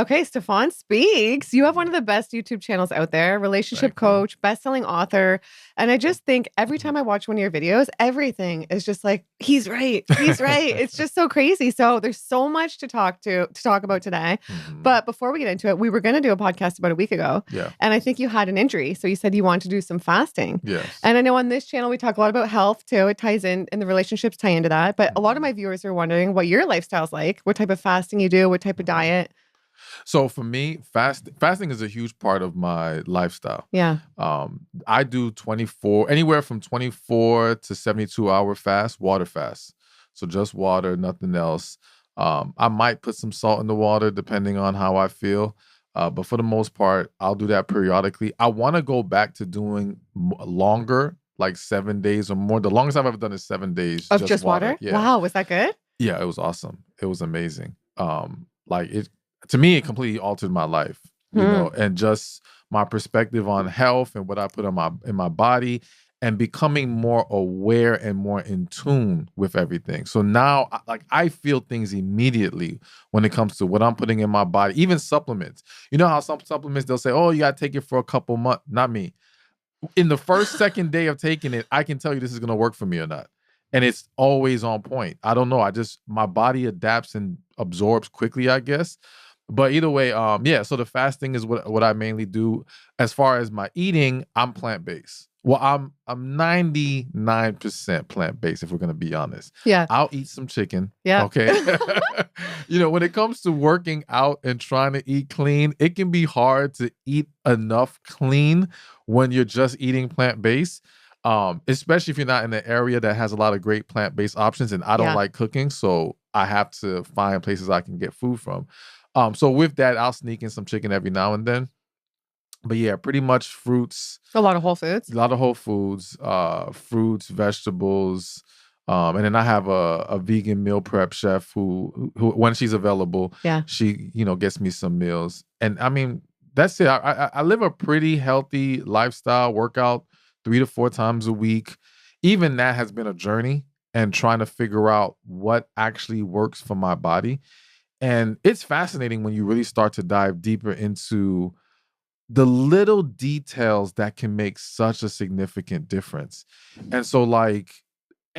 Okay, Stephan Speaks. You have one of the best YouTube channels out there, relationship coach, best-selling author. And I just think every time I watch one of your videos, everything is just like, he's right. He's right. It's just so crazy. So there's so much to talk about today. But before we get into it, we were going to do a podcast about a week ago. Yeah. And I think you had an injury. So you said you wanted to do some fasting. Yes. And I know on this channel, we talk a lot about health too. It ties in and the relationships tie into that. But a lot of my viewers are wondering what your lifestyle's like, what type of fasting you do, what type of diet. So for me, fasting is a huge part of my lifestyle. Yeah. I do anywhere from 24 to 72-hour fast, water fast. So just water, nothing else. I might put some salt in the water depending on how I feel. But for the most part, I'll do that periodically. I want to go back to doing longer, like 7 days or more. The longest I've ever done is 7 days. Of just water? Yeah. Wow. Was that good? Yeah, it was awesome. It was amazing. To me, it completely altered my life, you know, and just my perspective on health and what I put in my body, and becoming more aware and more in tune with everything. So now, I feel things immediately when it comes to what I'm putting in my body, even supplements. You know how some supplements, they'll say, oh, you got to take it for a couple months. Not me. In the first, second day of taking it, I can tell you this is going to work for me or not. And it's always on point. I don't know. My body adapts and absorbs quickly, I guess. But either way, yeah, so the fasting is what I mainly do. As far as my eating, I'm plant-based. Well, I'm 99% plant-based, if we're gonna be honest. Yeah. I'll eat some chicken. Yeah. Okay. You know, when it comes to working out and trying to eat clean, it can be hard to eat enough clean when you're just eating plant-based. Especially if you're not in an area that has a lot of great plant-based options, and I don't like cooking, so I have to find places I can get food from. So with that, I'll sneak in some chicken every now and then. But yeah, pretty much fruits. A lot of whole foods. A lot of whole foods, fruits, vegetables. And then I have a vegan meal prep chef who when she's available, she, gets me some meals. And I mean, that's it. I live a pretty healthy lifestyle, workout 3 to 4 times a week. Even that has been a journey, and trying to figure out what actually works for my body. And it's fascinating when you really start to dive deeper into the little details that can make such a significant difference. And so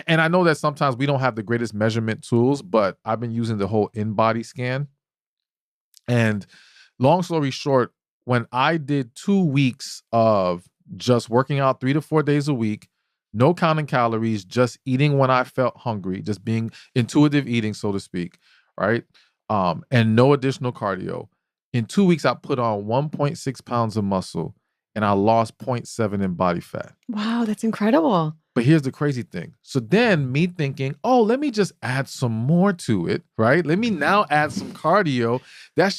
and I know that sometimes we don't have the greatest measurement tools, but I've been using the whole in-body scan. And long story short, when I did 2 weeks of just working out 3 to 4 days a week, no counting calories, just eating when I felt hungry, just being intuitive eating, so to speak, right? And no additional cardio. In 2 weeks, I put on 1.6 pounds of muscle, and I lost 0.7 in body fat. Wow, that's incredible. But here's the crazy thing. So then me thinking, oh, let me just add some more to it, right? Let me now add some cardio. That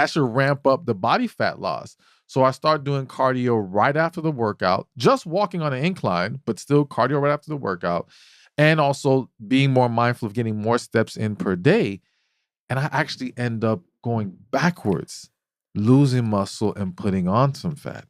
should ramp up the body fat loss. So I start doing cardio right after the workout, just walking on an incline, but still cardio right after the workout, and also being more mindful of getting more steps in per day. And I actually end up going backwards, losing muscle and putting on some fat.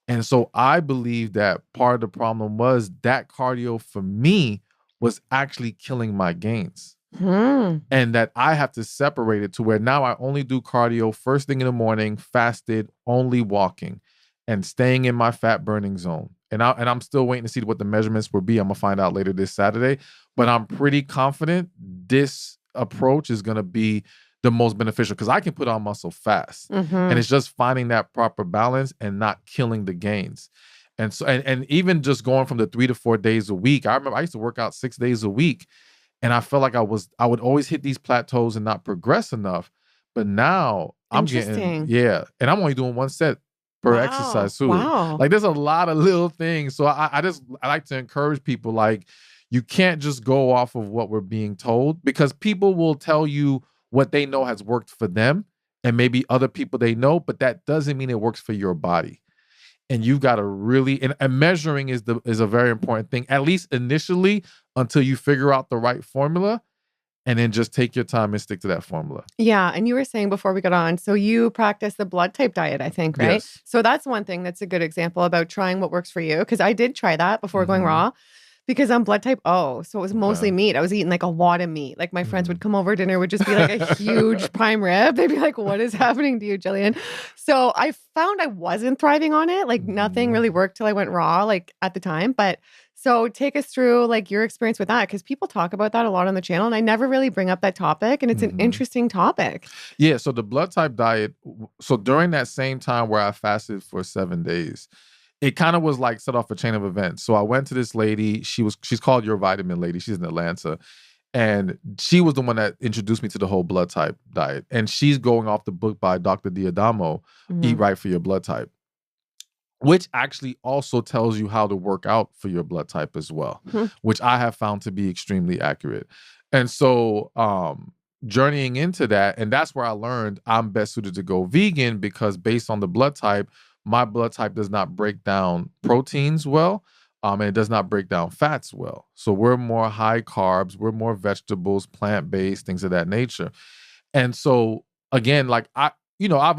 And so I believe that part of the problem was that cardio for me was actually killing my gains. And that I have to separate it to where now I only do cardio first thing in the morning, fasted, only walking, and staying in my fat burning zone. And I'm still waiting to see what the measurements will be. I'm gonna find out later this Saturday. But I'm pretty confident this approach is gonna be the most beneficial, because I can put on muscle fast. And it's just finding that proper balance and not killing the gains. And so and even just going from the 3 to 4 days a week, I remember I used to work out 6 days a week, and I felt like I would always hit these plateaus and not progress enough. But now I'm getting, and I'm only doing 1 set per exercise too. Wow. Like there's a lot of little things. So I like to encourage people, like, you can't just go off of what we're being told, because people will tell you what they know has worked for them, and maybe other people they know, but that doesn't mean it works for your body. And you've got to really, and measuring is a very important thing, at least initially, until you figure out the right formula, and then just take your time and stick to that formula. Yeah. And you were saying before we got on, so you practice the blood type diet, I think, right? Yes. So that's one thing that's a good example about trying what works for you, because I did try that before going raw. because I'm blood type O. So it was mostly Okay. meat. I was eating like a lot of meat. Like my friends would Mhm. come over dinner, would just be like a huge prime rib. They'd be like, what is happening to you, Jillian? So I found I wasn't thriving on it. Like nothing Mhm. really worked till I went raw, like at the time. But so take us through like your experience with that, because people talk about that a lot on the channel and I never really bring up that topic. And it's an Mhm. interesting topic. Yeah, so the blood type diet, so during that same time where I fasted for 7 days, it kind of was like set off a chain of events. So I went to this lady, she's called Your Vitamin Lady. She's in Atlanta. And she was the one that introduced me to the whole blood type diet. And she's going off the book by Dr. Diadamo, Eat Mhm. Right for Your Blood Type, which actually also tells you how to work out for your blood type as well, Mhm. which I have found to be extremely accurate. And so journeying into that, and that's where I learned I'm best suited to go vegan, because based on the blood type, my blood type does not break down proteins well. And it does not break down fats well. So we're more high carbs, we're more vegetables, plant-based, things of that nature. And so again, like I've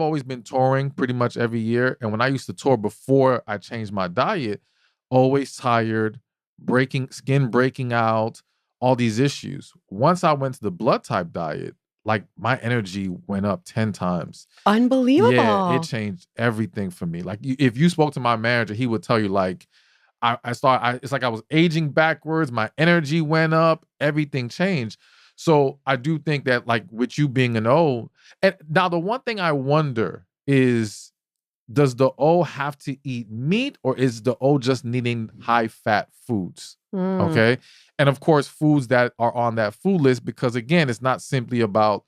always been touring pretty much every year. And when I used to tour before I changed my diet, always tired, skin breaking out, all these issues. Once I went to the blood type diet, like my energy went up 10 times. Yeah, it Unbelievable. changed everything for me. Like if you spoke to my manager, he would tell you like it's like I was aging backwards. My energy went up. Everything changed. So I do think that, like, with you being an O, and now the one thing I wonder is, does the O have to eat meat, or is the O just needing high fat foods? Mm. Okay. And of course, foods that are on that food list, because again, it's not simply about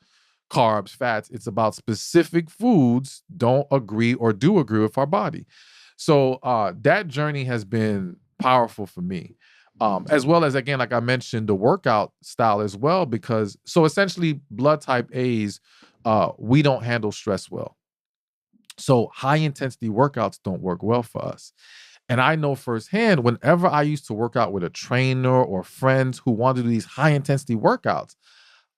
carbs, fats, it's about specific foods don't agree or do agree with our body. So that journey has been powerful for me. As well as, again, like I mentioned, the workout style as well, because so essentially blood type A's, we don't handle stress well. So high intensity workouts don't work well for us. And I know firsthand, whenever I used to work out with a trainer or friends who wanted to do these high intensity workouts,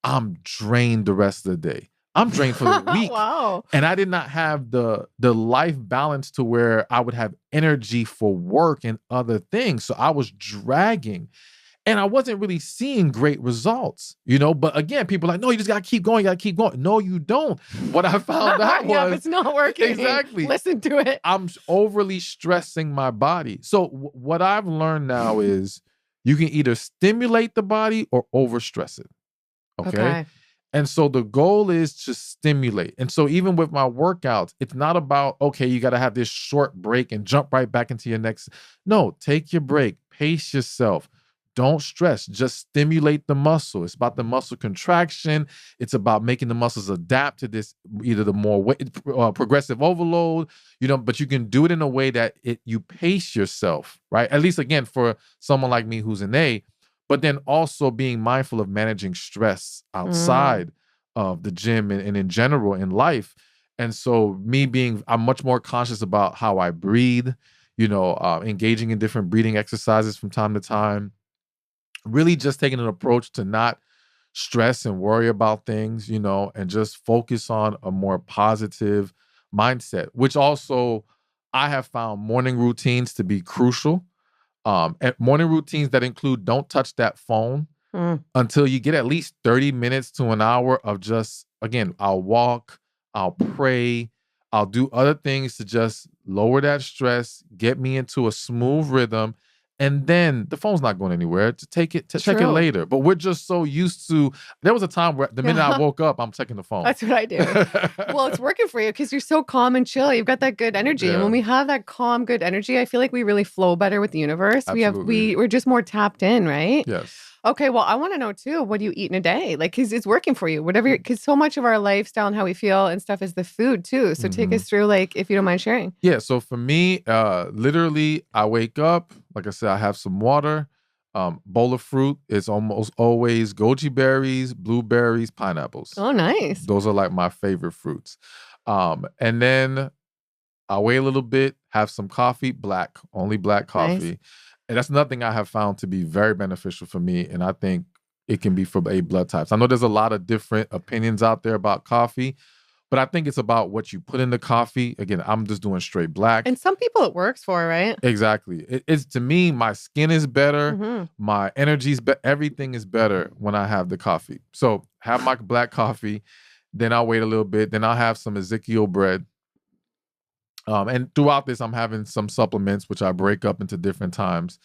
I'm drained the rest of the day. I'm drained for the week. Wow. And I did not have the life balance to where I would have energy for work and other things. So I was dragging. And I wasn't really seeing great results, But again, people are like, no, you just gotta keep going, you gotta keep going. No, you don't. What I found out Yeah, if was it's not working, exactly, listen to it. I'm overly stressing my body. So what I've learned now is you can either stimulate the body or overstress it. Okay. Okay. And so the goal is to stimulate. And so even with my workouts, it's not about, okay, you got to have this short break and jump right back into your next. No, take your break, pace yourself. Don't stress, just stimulate the muscle. It's about the muscle contraction. It's about making the muscles adapt to this, either the more progressive overload, but you can do it in a way that you pace yourself, right? At least, again, for someone like me who's an A, but then also being mindful of managing stress Mm. outside of the gym and in general in life. And so I'm much more conscious about how I breathe, engaging in different breathing exercises from time to time, really just taking an approach to not stress and worry about things, and just focus on a more positive mindset, which also I have found morning routines to be crucial. And morning routines that include don't touch that phone Mm. until you get at least 30 minutes to an hour of just, again, I'll walk, I'll pray, I'll do other things to just lower that stress, get me into a smooth rhythm. And then the phone's not going anywhere. To check it True. later. But we're just so used to. There was a time where the minute I Yeah. woke up, I'm checking the phone. That's what I do. Well, it's working for you because you're so calm and chill. You've got that good energy. And when Yeah, we have that calm, good energy, I feel like we really flow better with the universe. absolutely. We're just more tapped in, right? Yes. Okay, well, I want to know too, what do you eat in a day? Like, because it's working for you, whatever, because so much of our lifestyle and how we feel and stuff is the food too. So take Mhm. us through, like, if you don't mind sharing. Yeah, so for me, literally, I wake up, like I said, I have some water, bowl of fruit. It's almost always goji berries, blueberries, pineapples. Oh, nice. Those are like my favorite fruits. And then I wait a little bit, have some coffee, only black Nice. coffee. And that's nothing I have found to be very beneficial for me. And I think it can be for A blood types. I know there's a lot of different opinions out there about coffee, But I think it's about what you put in the coffee. Again, I'm just doing straight black. And some people it works for, right? Exactly. It's to me, my skin is better. Mm-hmm. My energy's better. Everything is better when I have the coffee. So have my black coffee. Then I'll wait a little bit. Then I'll have some 𝒔𝒂𝒗𝒆 bread. And throughout this, I'm having some supplements, which I break up into different times.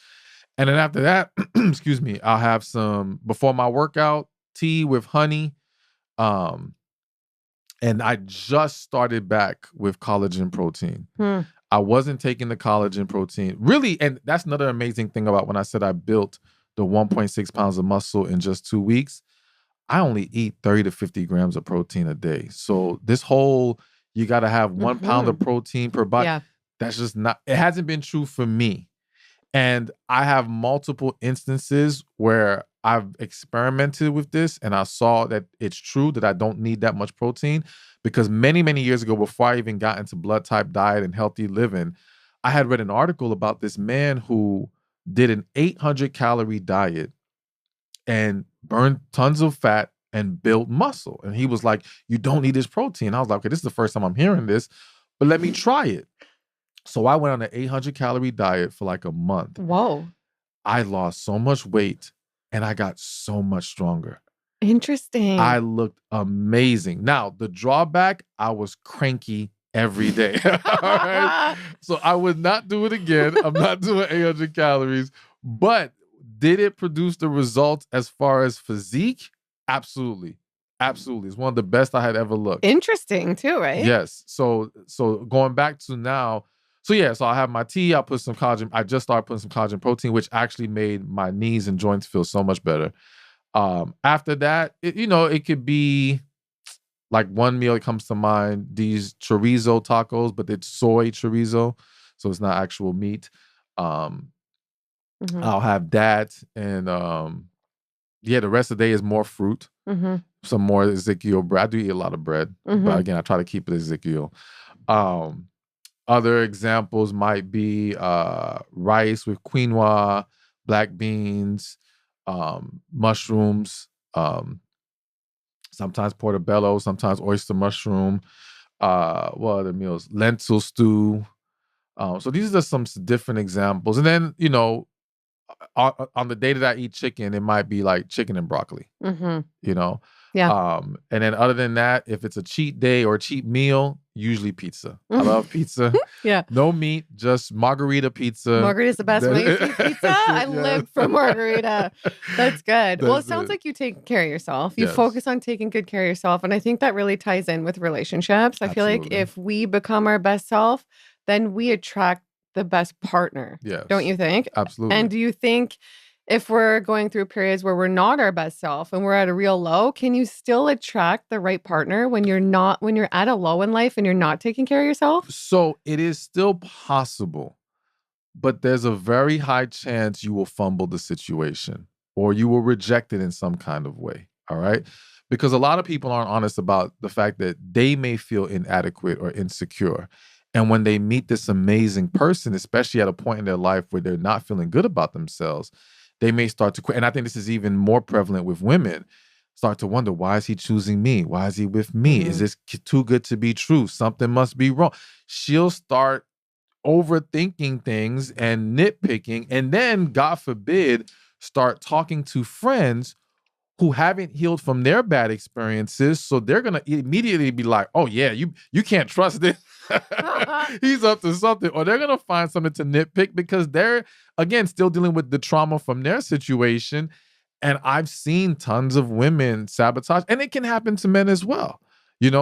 And then after that, excuse me, I'll have some, before my workout, tea with honey. And I just started back with collagen protein. I wasn't taking the collagen protein. Really, and that's another amazing thing about when I said I built the 1.6 pounds of muscle in just 2 weeks. I only eat 30 to 50 grams of protein a day. So this whole, you got to have 1 pound of protein per bite. That's just not, it hasn't been true for me. And I have multiple instances where I've experimented with this and I saw that it's true that I don't need that much protein, because many, many years ago, before I even got into blood type diet and healthy living, I had read an article about this man who did an 800 calorie diet and burned tons of fat and built muscle. And he was like, you don't need this protein. I was like, okay, this is the first time I'm hearing this, but let me try it. So I went on an 800 calorie diet for like a month. Whoa. I lost so much weight and I got so much stronger. Interesting. I looked amazing. Now, the drawback, I was cranky every day. All right? So I would not do it again. I'm not doing 800 calories. But did it produce the results as far as physique? Absolutely. Absolutely. It's one of the best I had ever looked. Interesting too, right? Yes. So going back to now, so I have my tea, I'll put some collagen. I just started putting some collagen protein, which actually made my knees and joints feel so much better. After that, it could be like one meal that comes to mind, these chorizo tacos, but it's soy chorizo, so it's not actual meat. I'll have that, and the rest of the day is more fruit. Some more 𝒔𝒂𝒗𝒆 bread. I do eat a lot of bread, but again, I try to keep it as 𝒔𝒂𝒗𝒆. Other examples might be rice with quinoa, black beans, mushrooms, sometimes portobello, sometimes oyster mushroom. What other meals? Lentil stew. So these are just some different examples. And then, on the day that I eat chicken, it might be like chicken and broccoli, Yeah. And then other than that, if it's a cheat day or a cheat meal, usually pizza. I love pizza. Yeah. No meat, just margarita pizza. Margarita's the best way to eat pizza. I live for margarita. That's good. Well, it sounds like you take care of yourself. You focus on taking good care of yourself. And I think that really ties in with relationships. I feel like if we become our best self, then we attract the best partner. Yes. Don't you think? Absolutely. And do you think if we're going through periods where we're not our best self and we're at a real low, can you still attract the right partner when you're at a low in life and you're not taking care of yourself? So it is still possible, but there's a very high chance you will fumble the situation or you will reject it in some kind of way. All right. Because a lot of people aren't honest about the fact that they may feel inadequate or insecure. And when they meet this amazing person, especially at a point in their life where they're not feeling good about themselves, they may start to quit. And I think this is even more prevalent with women. Start to wonder, why is he choosing me? Why is he with me? Is this too good to be true? Something must be wrong. She'll start overthinking things and nitpicking. And then, God forbid, start talking to friends who haven't healed from their bad experiences. So they're going to immediately be like, oh yeah, you can't trust this. He's up to something. Or they're going to find something to nitpick because they're, again, still dealing with the trauma from their situation. And I've seen tons of women sabotage, and it can happen to men as well.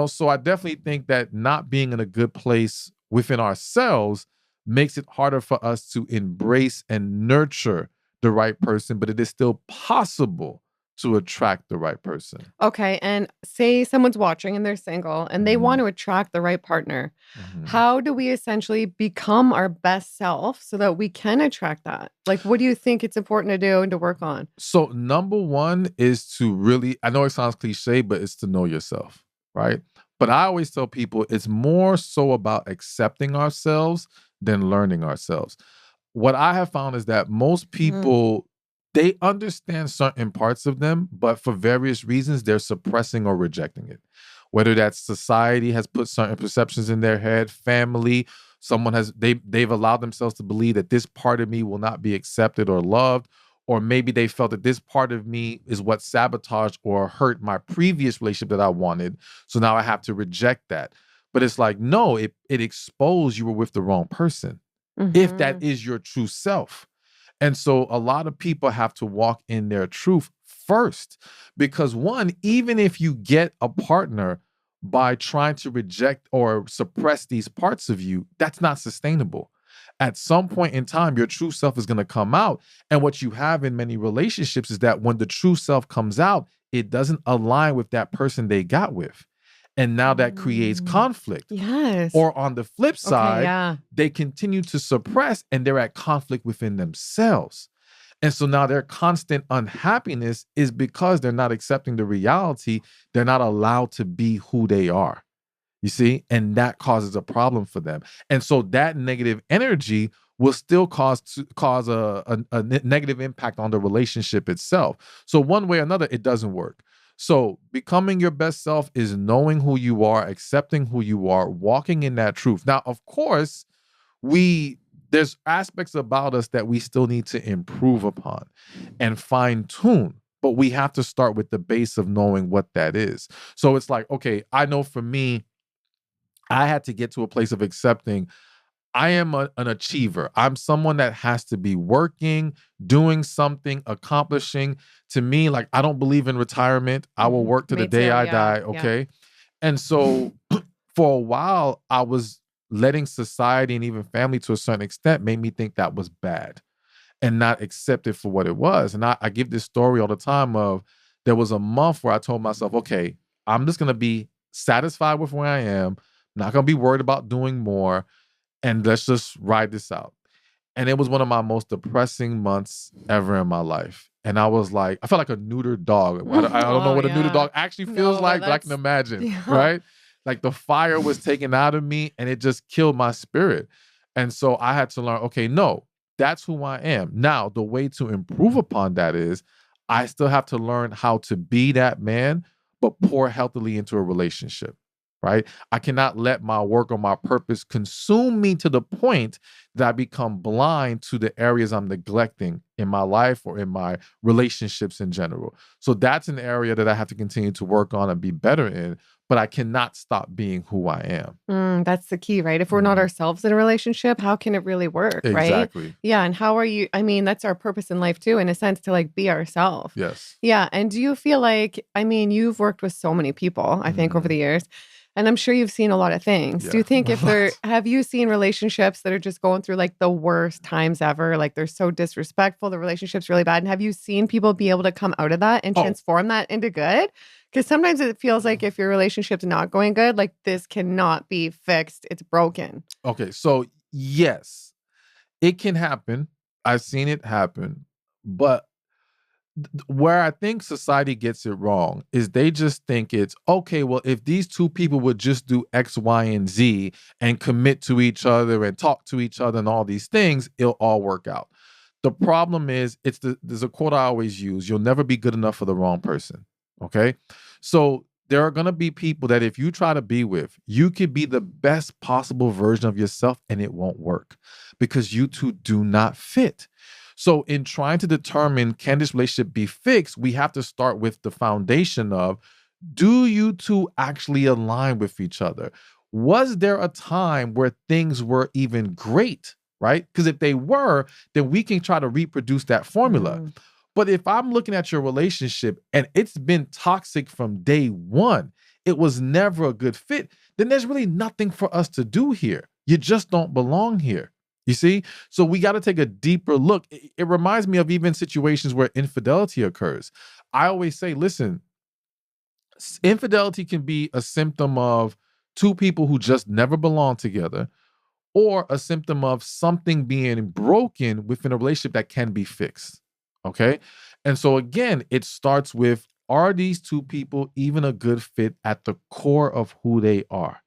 So I definitely think that not being in a good place within ourselves makes it harder for us to embrace and nurture the right person, but it is still possible to attract the right person. Okay. And say someone's watching and they're single and they want to attract the right partner. How do we essentially become our best self so that we can attract that? Like, what do you think it's important to do and to work on? So number one is to really, I know it sounds cliche, but it's to know yourself, right? But I always tell people it's more so about accepting ourselves than learning ourselves. What I have found is that most people, they understand certain parts of them, but for various reasons, they're suppressing or rejecting it. whether that's society has put certain perceptions in their head, family, someone has, they've allowed themselves to believe that this part of me will not be accepted or loved, or maybe they felt that this part of me is what sabotaged or hurt my previous relationship that I wanted. So now I have to reject that. But it's like, no, it exposed you were with the wrong person, if that is your true self. And so a lot of people have to walk in their truth first, because one, even if you get a partner by trying to reject or suppress these parts of you, that's not sustainable. At some point in time, your true self is going to come out. And what you have in many relationships is that when the true self comes out, it doesn't align with that person they got with. And now that creates conflict. Yes. Or on the flip side, yeah. they continue to suppress and they're at conflict within themselves. And so now their constant unhappiness is because they're not accepting the reality. They're not allowed to be who they are. You see? And that causes a problem for them. And so that negative energy will still cause a negative impact on the relationship itself. So one way or another, it doesn't work. So becoming your best self is knowing who you are, accepting who you are, walking in that truth. Now, of course, there's aspects about us that we still need to improve upon and fine tune, but we have to start with the base of knowing what that is. So it's like, okay, I know for me, I had to get to a place of accepting I am an achiever. I'm someone that has to be working, doing something, accomplishing. To me, like, I don't believe in retirement. I will work to Me the day too, I yeah, die, yeah. okay? And so for a while, I was letting society and even family to a certain extent made me think that was bad and not accept it for what it was. And I give this story all the time of there was a month where I told myself, okay, I'm just going to be satisfied with where I am, not going to be worried about doing more, and let's just ride this out. And it was one of my most depressing months ever in my life. And I was like, I felt like a neutered dog. I don't know what a neutered dog actually feels like, but I can imagine, right? Like the fire was taken out of me and it just killed my spirit. And so I had to learn, okay, no, that's who I am. Now, the way to improve upon that is I still have to learn how to be that man, but pour healthily into a relationship. Right? I cannot let my work or my purpose consume me to the point that I become blind to the areas I'm neglecting in my life or in my relationships in general. So that's an area that I have to continue to work on and be better in, but I cannot stop being who I am. That's the key, right? If we're not ourselves in a relationship, how can it really work, right? Exactly. Yeah. And how are you? I mean, that's our purpose in life too, in a sense, to like be ourselves. Yes. Yeah. And do you feel like, I mean, you've worked with so many people, I think, over the years. And I'm sure you've seen a lot of things. Yeah. Do you think have you seen relationships that are just going through like the worst times ever? Like they're so disrespectful, the relationship's really bad. And have you seen people be able to come out of that and transform that into good? Because sometimes it feels like if your relationship's not going good, like this cannot be fixed. It's broken. Okay. So yes, it can happen. I've seen it happen. But where I think society gets it wrong is they just think it's, okay, well, if these two people would just do X, Y, and Z and commit to each other and talk to each other and all these things, it'll all work out. The problem is, there's a quote I always use: you'll never be good enough for the wrong person, okay? So there are going to be people that if you try to be with, you could be the best possible version of yourself and it won't work because you two do not fit. So in trying to determine, can this relationship be fixed, we have to start with the foundation of, do you two actually align with each other? Was there a time where things were even great, right? Because if they were, then we can try to reproduce that formula. But if I'm looking at your relationship and it's been toxic from day one, it was never a good fit, then there's really nothing for us to do here. You just don't belong here. You see? So we got to take a deeper look. It reminds me of even situations where infidelity occurs. I always say, listen, infidelity can be a symptom of two people who just never belong together, or a symptom of something being broken within a relationship that can be fixed. Okay? And so again, it starts with, are these two people even a good fit at the core of who they are?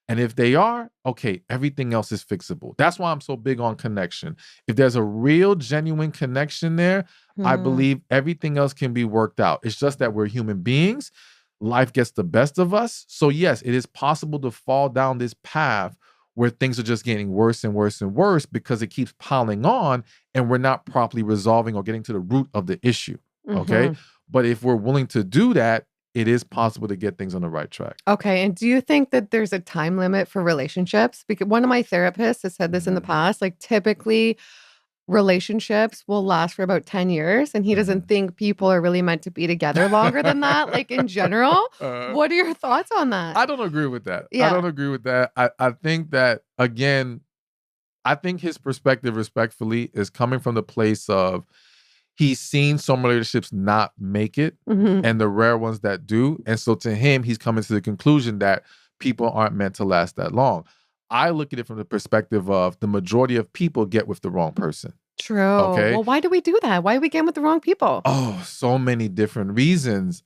And if they are, okay, everything else is fixable. That's why I'm so big on connection. If there's a real, genuine connection there, I believe everything else can be worked out. It's just that we're human beings. life gets the best of us. So yes, it is possible to fall down this path where things are just getting worse and worse and worse because it keeps piling on and we're not properly resolving or getting to the root of the issue. Okay. But if we're willing to do that, it is possible to get things on the right track. Okay. And do you think that there's a time limit for relationships? Because one of my therapists has said this in the past, like typically relationships will last for about 10 years. And he doesn't think people are really meant to be together longer than that, like in general. What are your thoughts on that? I don't agree with that. Yeah. I don't agree with that. I think that, again, I think his perspective, respectfully, is coming from the place of he's seen some relationships not make it and the rare ones that do. And so to him, he's coming to the conclusion that people aren't meant to last that long. I look at it from the perspective of the majority of people get with the wrong person. True. Okay. Well, why do we do that? Why are we getting with the wrong people? Oh, so many different reasons.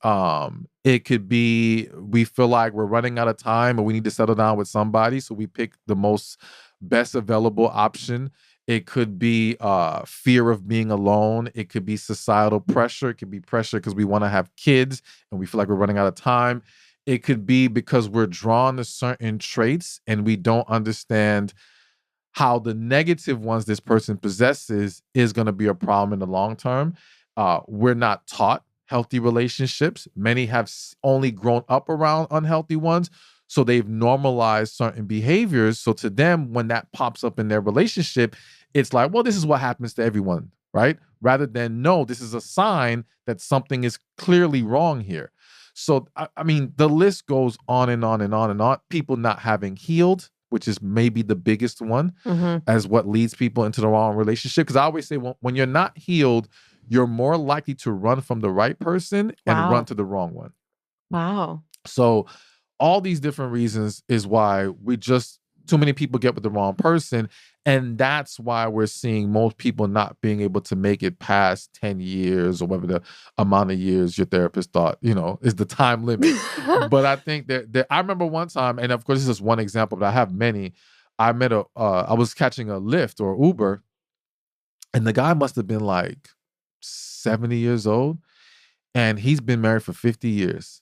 It could be we feel like we're running out of time and we need to settle down with somebody, so we pick the most best available option. It could be fear of being alone. It could be societal pressure. It could be pressure because we want to have kids and we feel like we're running out of time. It could be because we're drawn to certain traits and we don't understand how the negative ones this person possesses is going to be a problem in the long term. We're not taught healthy relationships. Many have only grown up around unhealthy ones. So they've normalized certain behaviors. So to them, when that pops up in their relationship, it's like, well, this is what happens to everyone, right? Rather than, no, this is a sign that something is clearly wrong here. So, I mean, the list goes on and on and on and on. People not having healed, which is maybe the biggest one as what leads people into the wrong relationship. Because I always say when you're not healed, you're more likely to run from the right person and run to the wrong one. Wow. So all these different reasons is why too many people get with the wrong person. And that's why we're seeing most people not being able to make it past 10 years or whatever the amount of years your therapist thought, is the time limit. But I think that I remember one time, and of course, this is one example, but I have many. I was catching a Lyft or Uber, and the guy must have been like 70 years old, and he's been married for 50 years.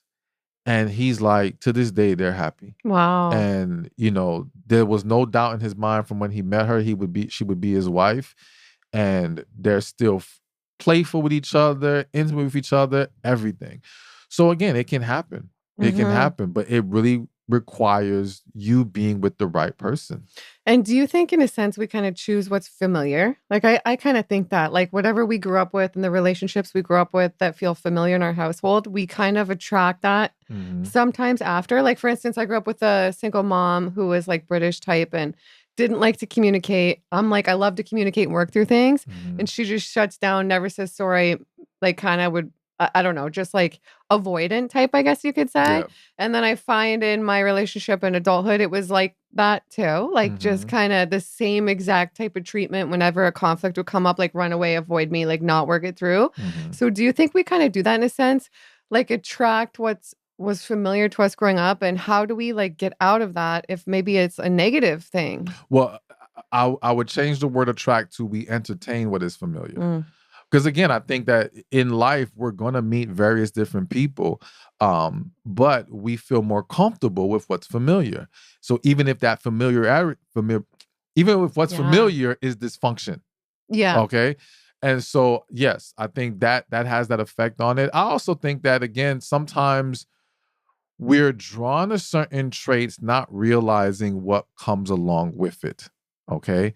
And he's like, to this day, they're happy. Wow. And, there was no doubt in his mind from when he met her, she would be his wife. And they're still playful with each other, intimate with each other, everything. So again, it can happen. It can happen, but it really requires you being with the right person. And do you think, in a sense, we kind of choose what's familiar? Like, I kind of think that, like, whatever we grew up with and the relationships we grew up with that feel familiar in our household, we kind of attract that sometimes after. Like, for instance, I grew up with a single mom who was like British type and didn't like to communicate. I'm like, I love to communicate and work through things. And she just shuts down, never says sorry, like kind of would, I don't know, just like avoidant type, I guess you could say. Yeah. And then I find in my relationship in adulthood, it was like that too. Like just kind of the same exact type of treatment whenever a conflict would come up, like run away, avoid me, like not work it through. So do you think we kind of do that in a sense? Like attract was familiar to us growing up, and how do we like get out of that if maybe it's a negative thing? Well, I would change the word attract to we entertain what is familiar. Because again, I think that in life, we're going to meet various different people, but we feel more comfortable with what's familiar. So even if that even if what's familiar is dysfunction. Yeah. Okay. And so, yes, I think that has that effect on it. I also think that, again, sometimes we're drawn to certain traits, not realizing what comes along with it. Okay.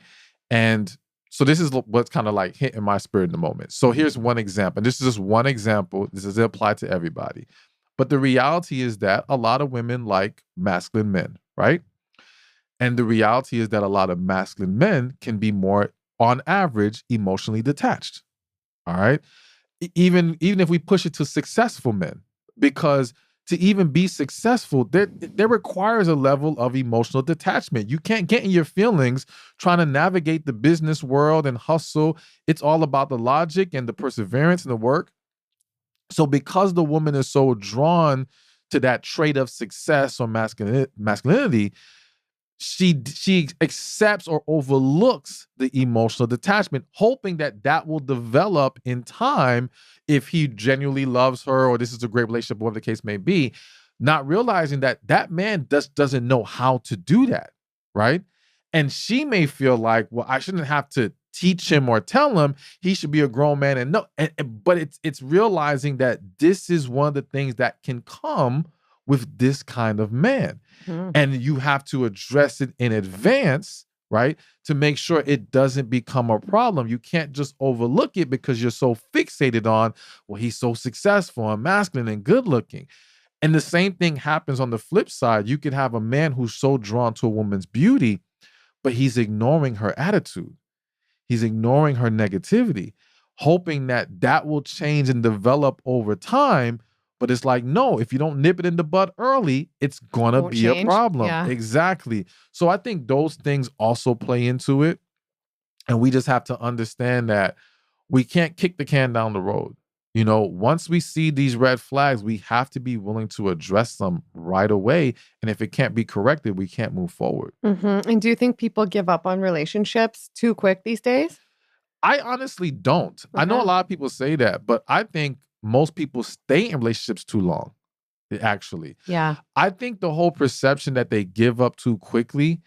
And so this is what's kind of like hitting my spirit in the moment. So here's one example. This is just one example. This doesn't apply to everybody. But the reality is that a lot of women like masculine men, right? And the reality is that a lot of masculine men can be more, on average, emotionally detached. All right? Even if we push it to successful men, because to even be successful, there requires a level of emotional detachment. You can't get in your feelings trying to navigate the business world and hustle. It's all about the logic and the perseverance and the work. So because the woman is so drawn to that trait of success or masculinity, she accepts or overlooks the emotional detachment, hoping that that will develop in time if he genuinely loves her or this is a great relationship, whatever the case may be, not realizing that that man just doesn't know how to do that, right? And she may feel like, well, I shouldn't have to teach him or tell him. He should be a grown man. And no, but it's realizing that this is one of the things that can come with this kind of man. And you have to address it in advance, right? To make sure it doesn't become a problem. You can't just overlook it because you're so fixated on, well, he's so successful and masculine and good looking. And the same thing happens on the flip side. You could have a man who's so drawn to a woman's beauty, but he's ignoring her attitude. He's ignoring her negativity, hoping that that will change and develop over time. But it's like, no, if you don't nip it in the bud early, it's going to be a problem. Yeah. Exactly. So I think those things also play into it. And we just have to understand that we can't kick the can down the road. You know, once we see these red flags, we have to be willing to address them right away. And if it can't be corrected, we can't move forward. And do you think people give up on relationships too quick these days? I honestly don't. I know a lot of people say that, but I think most people stay in relationships too long, actually. Yeah. I think the whole perception that they give up too quickly.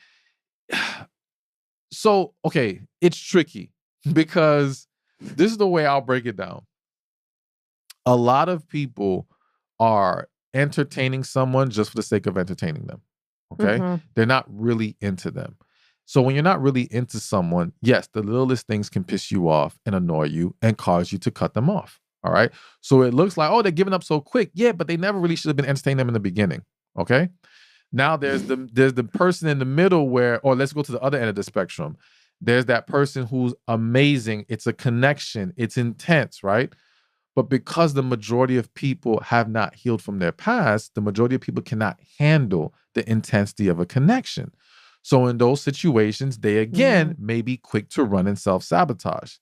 So, okay, it's tricky because this is the way I'll break it down. A lot of people are entertaining someone just for the sake of entertaining them. Okay. They're not really into them. So when you're not really into someone, yes, the littlest things can piss you off and annoy you and cause you to cut them off. All right. So it looks like, oh, they're giving up so quick. Yeah, but they never really should have been entertaining them in the beginning. Okay. Now there's the person in the middle where, or let's go to the other end of the spectrum. There's that person who's amazing. It's a connection. It's intense, right? But because the majority of people have not healed from their past, the majority of people cannot handle the intensity of a connection. So in those situations, they again may be quick to run and self-sabotage.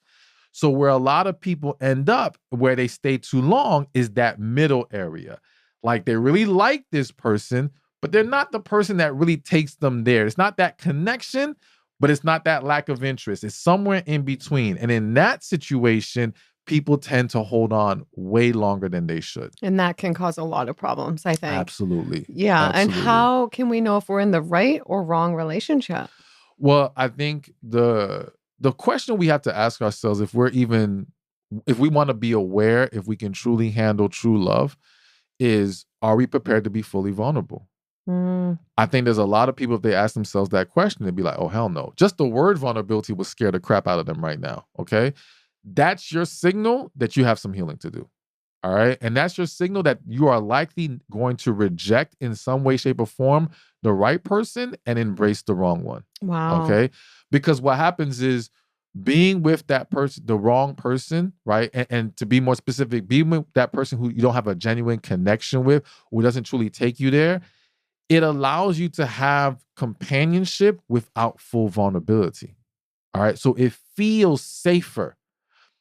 So where a lot of people end up, where they stay too long, is that middle area. Like they really like this person, but they're not the person that really takes them there. It's not that connection, but it's not that lack of interest. It's somewhere in between. And in that situation, people tend to hold on way longer than they should. And that can cause a lot of problems, I think. Absolutely. Yeah. Absolutely. And how can we know if we're in the right or wrong relationship? Well, I think the question we have to ask ourselves, if we want to be aware, if we can truly handle true love, is, are we prepared to be fully vulnerable? I think there's a lot of people, if they ask themselves that question, they'd be like, oh, hell no. Just the word vulnerability will scare the crap out of them right now. Okay. That's your signal that you have some healing to do. All right. And that's your signal that you are likely going to reject in some way, shape, or form the right person and embrace the wrong one. Wow. Okay. Because what happens is being with that person, the wrong person, right? And to be more specific, being with that person who you don't have a genuine connection with, who doesn't truly take you there, it allows you to have companionship without full vulnerability. All right. So it feels safer.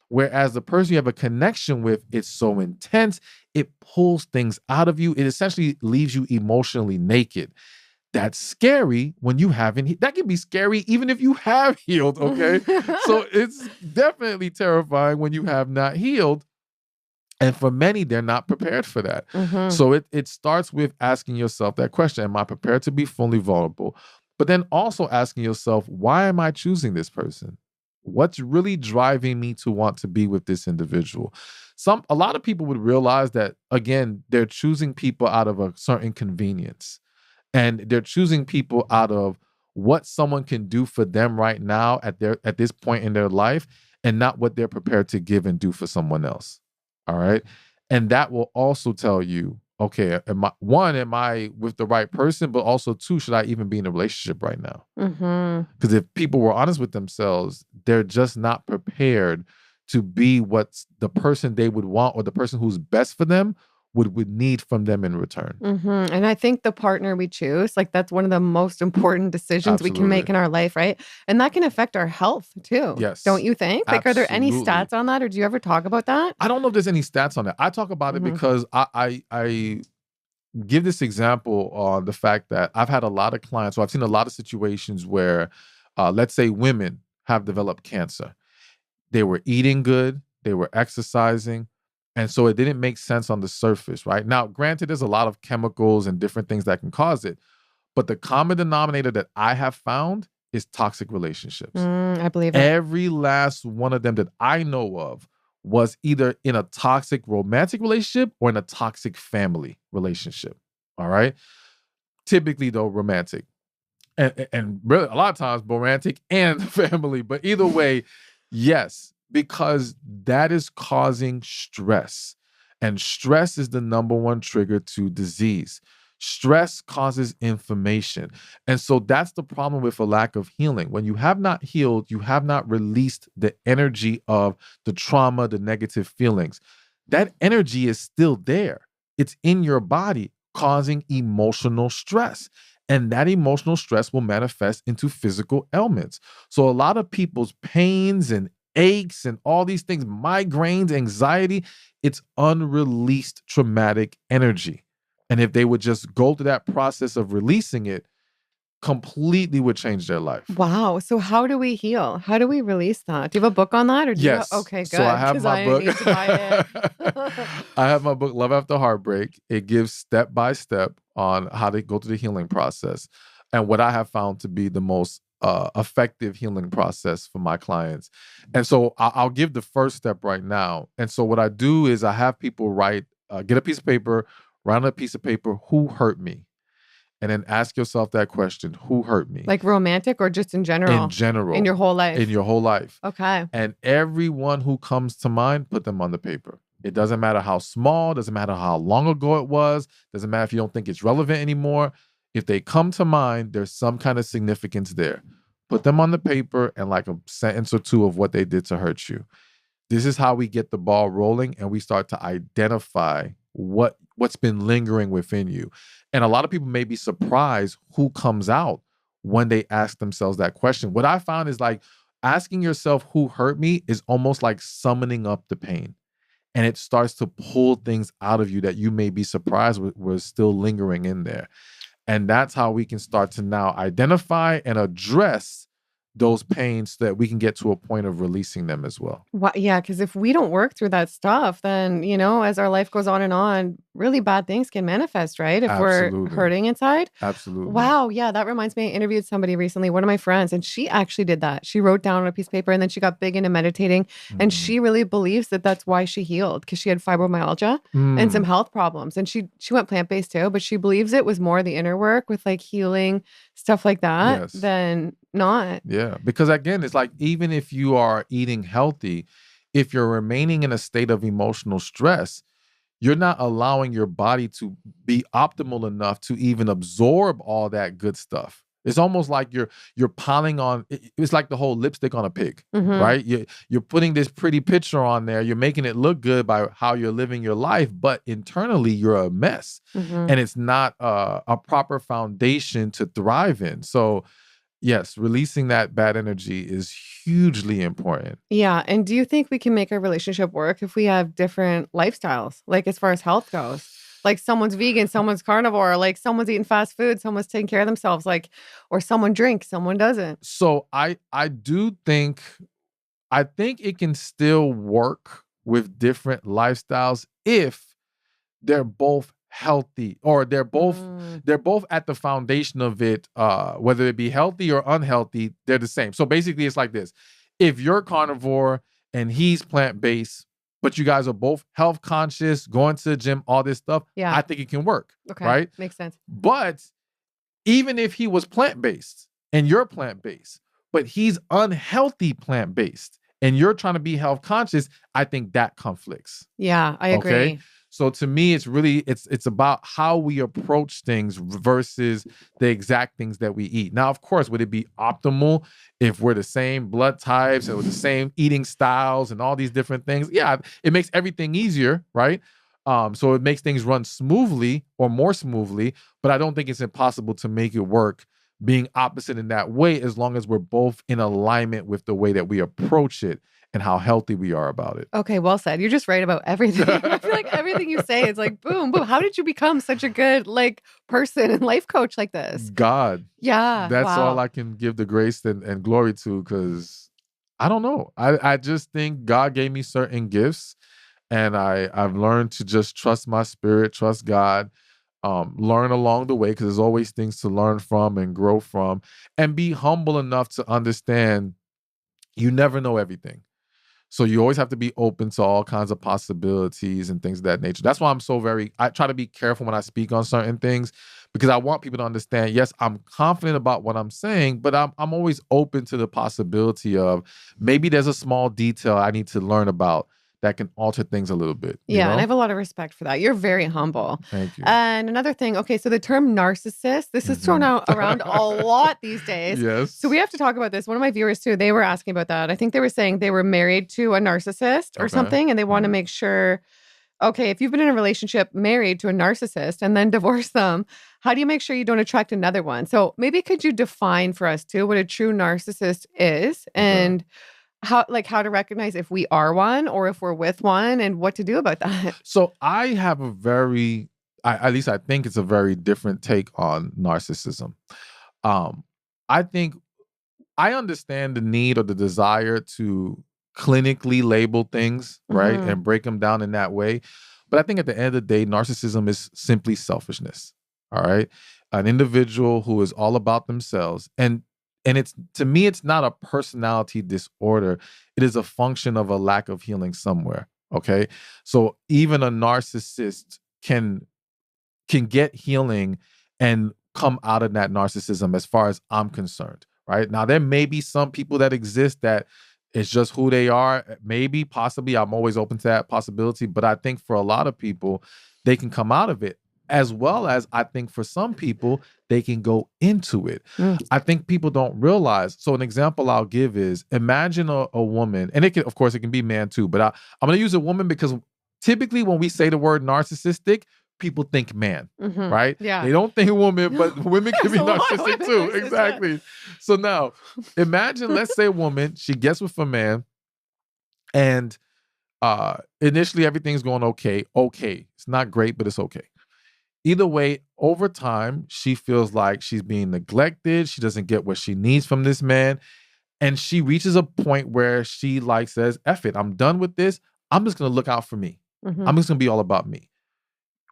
Whereas the person you have a connection with, it's so intense, it pulls things out of you. It essentially leaves you emotionally naked. That's scary when you haven't. That can be scary even if you have healed, okay? So it's definitely terrifying when you have not healed. And for many, they're not prepared for that. So it starts with asking yourself that question, am I prepared to be fully vulnerable? But then also asking yourself, why am I choosing this person? What's really driving me to want to be with this individual? A lot of people would realize that, again, they're choosing people out of a certain convenience. And they're choosing people out of what someone can do for them right now at this point in their life, and not what they're prepared to give and do for someone else. All right. And that will also tell you, okay, am I with the right person? But also, two, should I even be in a relationship right now? Because if people were honest with themselves, they're just not prepared to be what's the person they would want, or the person who's best for them would need from them in return. And I think the partner we choose, like, that's one of the most important decisions we can make in our life, right? And that can affect our health too. Yes. Don't you think? Like, are there any Absolutely. stats on that, or do you ever talk about that? I don't know if there's any stats on that. I talk about it because I give this example on the fact that I've had a lot of clients, so I've seen a lot of situations where, let's say women have developed cancer. They were eating good, they were exercising, and so it didn't make sense on the surface, right? Now, granted, there's a lot of chemicals and different things that can cause it, but the common denominator that I have found is toxic relationships. I believe it. Every last one of them that I know of was either in a toxic romantic relationship or in a toxic family relationship. All right. Typically, though, romantic. And really, a lot of times romantic and family. But either way, yes, because that is causing stress. And stress is the number one trigger to disease. Stress causes inflammation. And so that's the problem with a lack of healing. When you have not healed, you have not released the energy of the trauma, the negative feelings. That energy is still there. It's in your body, causing emotional stress. And that emotional stress will manifest into physical ailments. So a lot of people's pains and aches and all these things, migraines, anxiety, it's unreleased traumatic energy. And if they would just go through that process of releasing it, completely would change their life. Wow. So how do we heal? How do we release that? Do you have a book on that? Or do Yes. You okay, good. So I have my book. Need to buy it. I have my book, Love After Heartbreak. It gives step by step on how to go through the healing process and what I have found to be the most effective healing process for my clients. And so I'll give the first step right now. And so what I do is I have people write, get a piece of paper, write on a piece of paper, who hurt me? And then ask yourself that question, who hurt me? Like romantic or just in general? In general. In your whole life? In your whole life. Okay. And everyone who comes to mind, put them on the paper. It doesn't matter how small, doesn't matter how long ago it was, doesn't matter if you don't think it's relevant anymore. If they come to mind, there's some kind of significance there. Put them on the paper and like a sentence or two of what they did to hurt you. This is how we get the ball rolling and we start to identify what's been lingering within you. And a lot of people may be surprised who comes out when they ask themselves that question. What I found is like asking yourself who hurt me is almost like summoning up the pain. And it starts to pull things out of you that you may be surprised was still lingering in there. And that's how we can start to now identify and address those pains so that we can get to a point of releasing them as well. Well, yeah, because if we don't work through that stuff, then, as our life goes on, really bad things can manifest, right? If Absolutely. We're hurting inside. Absolutely. Wow. Yeah, that reminds me. I interviewed somebody recently, one of my friends, and she actually did that. She wrote down on a piece of paper and then she got big into meditating. And she really believes that that's why she healed, because she had fibromyalgia and some health problems. And she went plant-based too, but she believes it was more the inner work with like healing, stuff like that, than not. Yeah, because again, it's like even if you are eating healthy, if you're remaining in a state of emotional stress, you're not allowing your body to be optimal enough to even absorb all that good stuff. It's almost like you're piling on. It's like the whole lipstick on a pig, right? You're putting this pretty picture on there. You're making it look good by how you're living your life, but internally you're a mess, and it's not a proper foundation to thrive in. So yes, releasing that bad energy is hugely important. Yeah. And do you think we can make a relationship work if we have different lifestyles, like as far as health goes? Like someone's vegan, someone's carnivore, like someone's eating fast food, someone's taking care of themselves, like, or someone drinks, someone doesn't. So I think it can still work with different lifestyles if they're both healthy or they're both at the foundation of it, whether it be healthy or unhealthy, they're the same. So basically it's like this. If you're carnivore and he's plant-based, but you guys are both health conscious, going to the gym, all this stuff, I think it can work. Okay. Right? Makes sense. But even if he was plant-based and you're plant-based, but he's unhealthy plant-based and you're trying to be health conscious, I think that conflicts. Yeah, I agree. Okay? So to me, it's really, it's about how we approach things versus the exact things that we eat. Now, of course, would it be optimal if we're the same blood types and with the same eating styles and all these different things? Yeah, it makes everything easier, right? So it makes things run smoothly or more smoothly, but I don't think it's impossible to make it work being opposite in that way, as long as we're both in alignment with the way that we approach it and how healthy we are about it. Okay, well said. You're just right about everything. I feel like everything you say is like boom, boom. How did you become such a good person and life coach like this? God. Yeah. That's wow. all I can give the grace and glory to, because I don't know. I just think God gave me certain gifts, and I've learned to just trust my spirit, trust God, learn along the way, because there's always things to learn from and grow from, and be humble enough to understand you never know everything. So you always have to be open to all kinds of possibilities and things of that nature. That's why I try to be careful when I speak on certain things, because I want people to understand, yes, I'm confident about what I'm saying, but I'm always open to the possibility of maybe there's a small detail I need to learn about that can alter things a little bit. Yeah, you know? and I have a lot of respect for that. You're very humble. Thank you. And another thing, okay, so the term narcissist, this is thrown out around a lot these days. Yes. So we have to talk about this. One of my viewers too, they were asking about that. I think they were saying they were married to a narcissist or something, and they want to make sure, okay, if you've been in a relationship married to a narcissist and then divorce them, how do you make sure you don't attract another one? So maybe could you define for us too what a true narcissist is and how to recognize if we are one or if we're with one and what to do about that? So I have at least I think it's a very different take on narcissism. I think I understand the need or the desire to clinically label things, right? And break them down in that way. But I think at the end of the day, narcissism is simply selfishness. All right. An individual who is all about themselves. And it's, to me, it's not a personality disorder. It is a function of a lack of healing somewhere. Okay. So even a narcissist can get healing and come out of that narcissism, as far as I'm concerned. Right. Now, there may be some people that exist that it's just who they are. Maybe, possibly, I'm always open to that possibility. But I think for a lot of people, they can come out of it. As well as I think for some people, they can go into it. I think people don't realize. So an example I'll give is, imagine a woman, and of course, it can be man too, but I'm going to use a woman because typically when we say the word narcissistic, people think man, right? Yeah. They don't think woman, but women can be narcissistic too. Exactly. So now, imagine, let's say a woman, she gets with a man, and initially everything's going okay. Okay. It's not great, but it's okay. Either way, over time, she feels like she's being neglected. She doesn't get what she needs from this man. And she reaches a point where she says, F it, I'm done with this. I'm just going to look out for me. I'm just going to be all about me.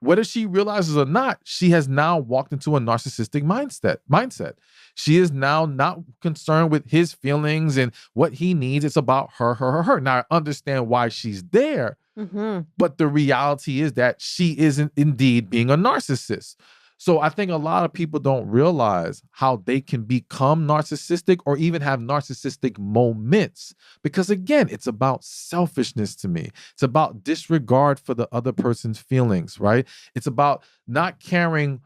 Whether she realizes or not, she has now walked into a narcissistic mindset. She is now not concerned with his feelings and what he needs. It's about her. Now, I understand why she's there, but the reality is that she isn't indeed being a narcissist. So I think a lot of people don't realize how they can become narcissistic or even have narcissistic moments. Because again, it's about selfishness to me. It's about disregard for the other person's feelings, right? It's about not caring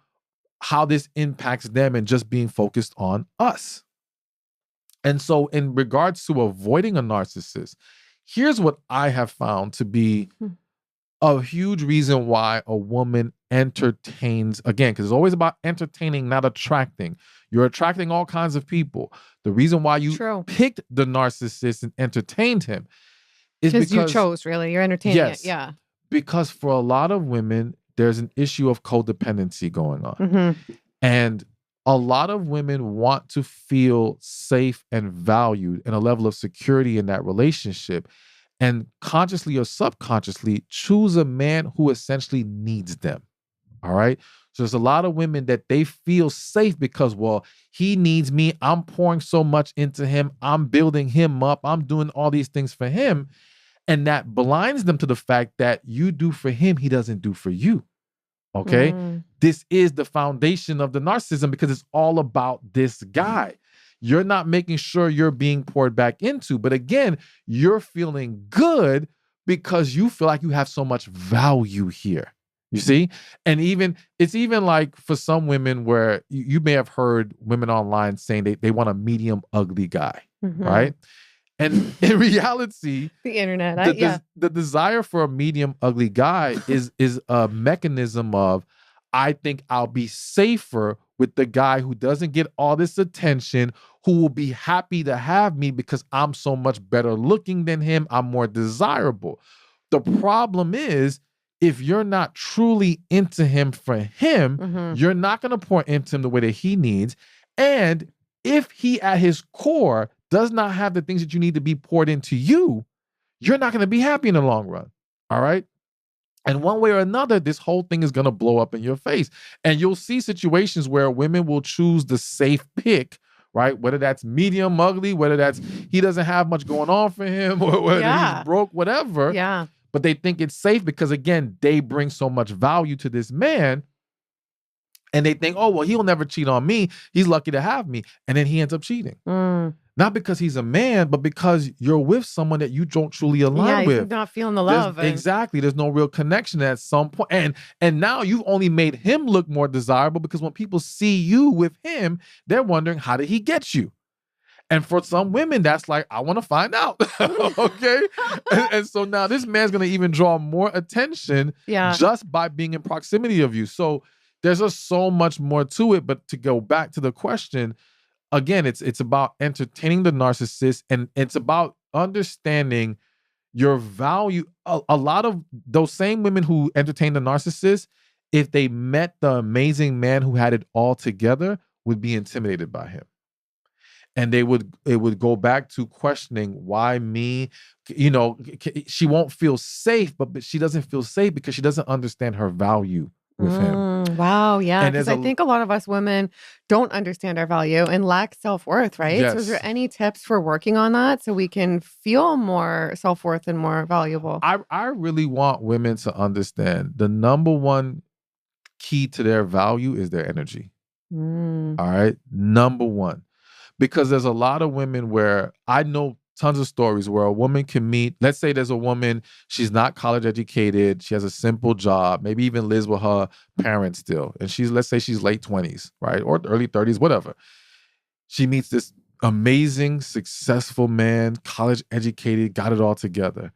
how this impacts them and just being focused on us. And so in regards to avoiding a narcissist, here's what I have found to be a huge reason why a woman entertains, again, because it's always about entertaining, not attracting. You're attracting all kinds of people. The reason why you picked the narcissist and entertained him is because you chose, really. You're entertaining it. Yeah. Because for a lot of women, there's an issue of codependency going on. And a lot of women want to feel safe and valued and a level of security in that relationship, and consciously or subconsciously choose a man who essentially needs them. All right. So there's a lot of women that they feel safe because, well, he needs me. I'm pouring so much into him. I'm building him up. I'm doing all these things for him. And that blinds them to the fact that you do for him, he doesn't do for you. Okay. This is the foundation of the narcissism, because it's all about this guy. You're not making sure you're being poured back into. But again, you're feeling good because you feel like you have so much value here. You see? And it's even like for some women where you may have heard women online saying they want a medium ugly guy, right? And in reality, the internet, the desire for a medium ugly guy is a mechanism of, I think I'll be safer with the guy who doesn't get all this attention, who will be happy to have me because I'm so much better looking than him. I'm more desirable. The problem is, if you're not truly into him for him, you're not going to pour into him the way that he needs. And if he at his core does not have the things that you need to be poured into you, you're not going to be happy in the long run. All right. And one way or another, this whole thing is going to blow up in your face. And you'll see situations where women will choose the safe pick, right? Whether that's medium ugly, whether that's he doesn't have much going on for him, or whether he's broke, whatever. Yeah. But they think it's safe because, again, they bring so much value to this man. And they think, oh, well, he'll never cheat on me. He's lucky to have me. And then he ends up cheating. Not because he's a man, but because you're with someone that you don't truly align with. You're not feeling the love. Exactly. There's no real connection at some point. And now you've only made him look more desirable, because when people see you with him, they're wondering, how did he get you? And for some women, that's like, I want to find out. Okay. And so now this man's going to even draw more attention just by being in proximity of you. So there's just so much more to it. But to go back to the question, again, it's about entertaining the narcissist, and it's about understanding your value. A lot of those same women who entertain the narcissist, if they met the amazing man who had it all together, would be intimidated by him. And it would go back to questioning, why me? You know, she won't feel safe, but she doesn't feel safe because she doesn't understand her value with him. Wow, yeah. Because I think a lot of us women don't understand our value and lack self-worth, right? Yes. So is there any tips for working on that so we can feel more self-worth and more valuable? I really want women to understand the number one key to their value is their energy. All right? Number one. Because there's a lot of women where I know tons of stories where a woman can meet, let's say there's a woman, she's not college educated, she has a simple job, maybe even lives with her parents still. And let's say she's late 20s, right? Or early 30s, whatever. She meets this amazing, successful man, college educated, got it all together.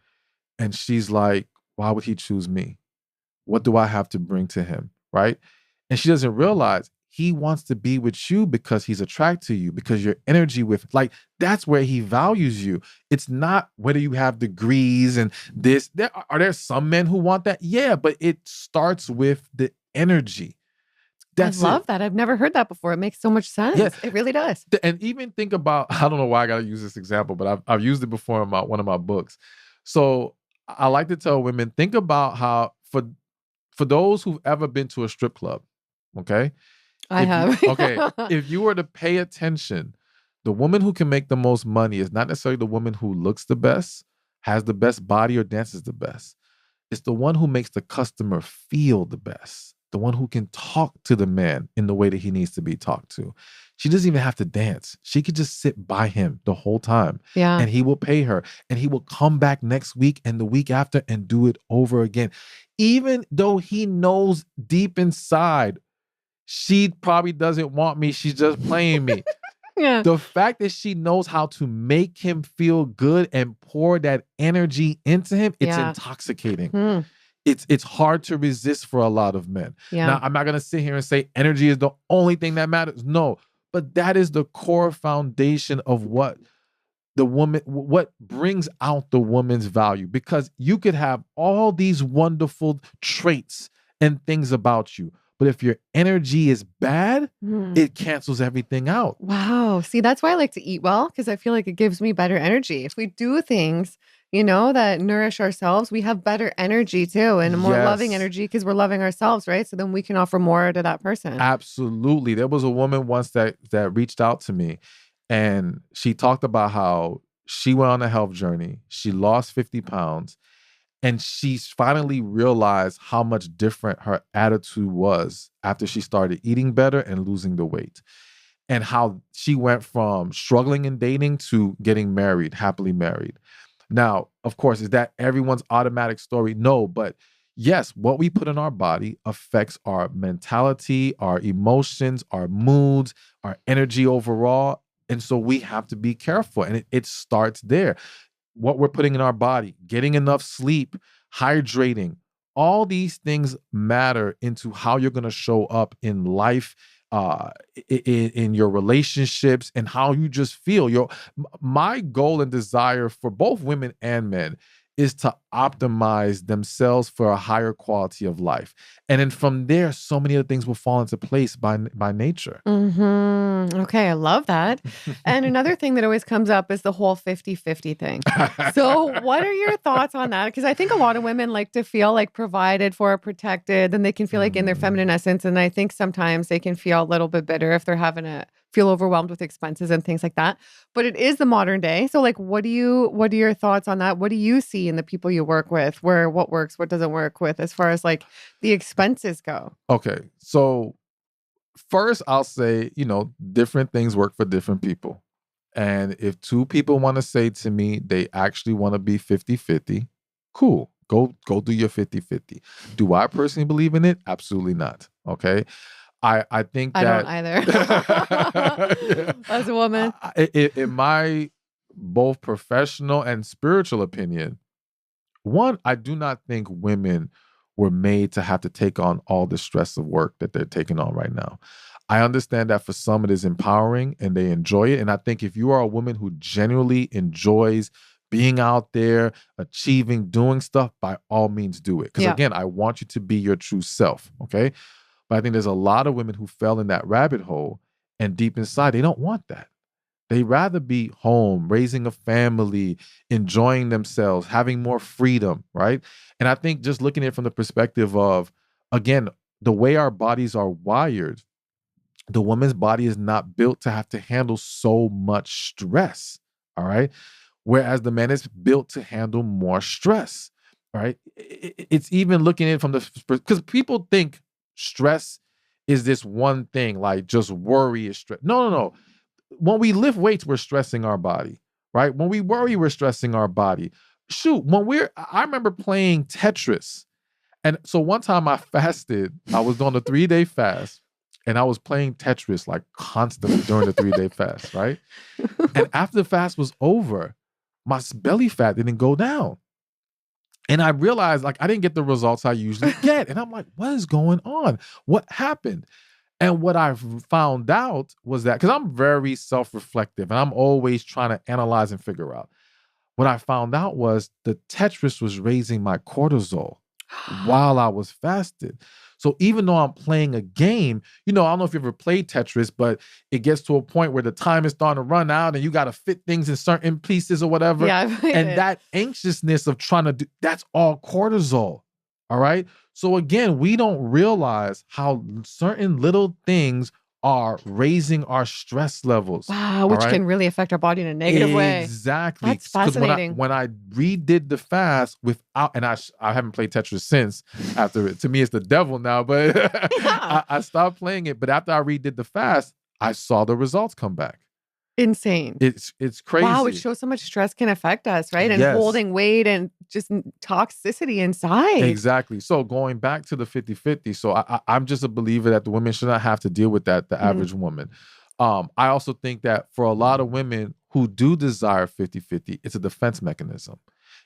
And she's like, why would he choose me? What do I have to bring to him, right? And she doesn't realize he wants to be with you because he's attracted to you, because your energy that's where he values you. It's not whether you have degrees and this. Are there some men who want that? Yeah, but it starts with the energy. I love that. I've never heard that before. It makes so much sense. Yeah. It really does. And even think about, I don't know why I got to use this example, but I've used it before in one of my books. So I like to tell women, think about how, for those who've ever been to a strip club, okay? I have. If you were to pay attention, the woman who can make the most money is not necessarily the woman who looks the best, has the best body, or dances the best. It's the one who makes the customer feel the best, the one who can talk to the man in the way that he needs to be talked to. She doesn't even have to dance. She could just sit by him the whole time. Yeah. And he will pay her. And he will come back next week and the week after and do it over again. Even though he knows deep inside, she probably doesn't want me. She's just playing me. Yeah. The fact that she knows how to make him feel good and pour that energy into him, it's intoxicating. It's hard to resist for a lot of men. Yeah. Now, I'm not going to sit here and say energy is the only thing that matters. No, but that is the core foundation of what brings out the woman's value, because you could have all these wonderful traits and things about you, but if your energy is bad, it cancels everything out. Wow. See, that's why I like to eat well, because I feel like it gives me better energy. If we do things, that nourish ourselves, we have better energy too, and more loving energy because we're loving ourselves, right? So then we can offer more to that person. Absolutely. There was a woman once that reached out to me, and she talked about how she went on a health journey. She lost 50 pounds. And she finally realized how much different her attitude was after she started eating better and losing the weight. And how she went from struggling in dating to getting married, happily married. Now, of course, is that everyone's automatic story? No, but yes, what we put in our body affects our mentality, our emotions, our moods, our energy overall. And so we have to be careful. And it starts there. What we're putting in our body, getting enough sleep, hydrating, all these things matter into how you're going to show up in life, in your relationships and how you just feel. My goal and desire for both women and men is to optimize themselves for a higher quality of life. And then from there, so many other things will fall into place by nature. Okay, I love that. And another thing that always comes up is the whole 50-50 thing. So what are your thoughts on that? Because I think a lot of women like to feel like provided for, protected, and they can feel like in their feminine essence. And I think sometimes they can feel a little bit bitter if they're having to feel overwhelmed with expenses and things like that. But it is the modern day. So like, what are your thoughts on that? What do you see in the people you work with, where what works, what doesn't work with as far as like the expenses go? Okay. So first I'll say, different things work for different people. And if two people want to say to me they actually want to be 50-50, cool. Go do your 50-50. Do I personally believe in it? Absolutely not. Okay. I think I that don't either. As a woman. In my both professional and spiritual opinion, one, I do not think women were made to have to take on all the stress of work that they're taking on right now. I understand that for some it is empowering and they enjoy it. And I think if you are a woman who genuinely enjoys being out there, achieving, doing stuff, by all means do it. Because again, I want you to be your true self. Okay. But I think there's a lot of women who fell in that rabbit hole and deep inside, they don't want that. They'd rather be home, raising a family, enjoying themselves, having more freedom, right? And I think just looking at it from the perspective of, again, the way our bodies are wired, the woman's body is not built to have to handle so much stress, all right? Whereas the man is built to handle more stress, right? It's even looking at it from because people think stress is this one thing, like just worry is stress. No. When we lift weights, we're stressing our body, right? When we worry, we're stressing our body. Shoot, I remember playing Tetris. And so one time I fasted, I was on a 3-day fast, and I was playing Tetris like constantly during the 3-day fast, right? And after the fast was over, my belly fat didn't go down. And I realized like I didn't get the results I usually get. And I'm like, what is going on? What happened? And what I found out was that, because I'm very self-reflective and I'm always trying to analyze and figure out. What I found out was the Tetris was raising my cortisol while I was fasted. So even though I'm playing a game, I don't know if you ever played Tetris, but it gets to a point where the time is starting to run out and you got to fit things in certain pieces or whatever. Yeah, I've played and it. That anxiousness of trying to do, that's all cortisol. All right. So again, we don't realize how certain little things are raising our stress levels. Wow, which can really affect our body in a negative way. Exactly. That's fascinating. When I redid the fast without, and I haven't played Tetris since after it. To me, it's the devil now, but I stopped playing it. But after I redid the fast, I saw the results come back. Insane. It's crazy. Wow, it shows how much stress can affect us, right? And Yes. holding weight and just toxicity inside. Exactly. So going back to the 50-50, so I'm just a believer that the women should not have to deal with that, the average woman. I also think that for a lot of women who do desire 50-50, it's a defense mechanism.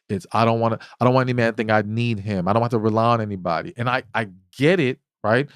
It's I don't want any man to think I need him. I don't have to rely on anybody. And I get it, right?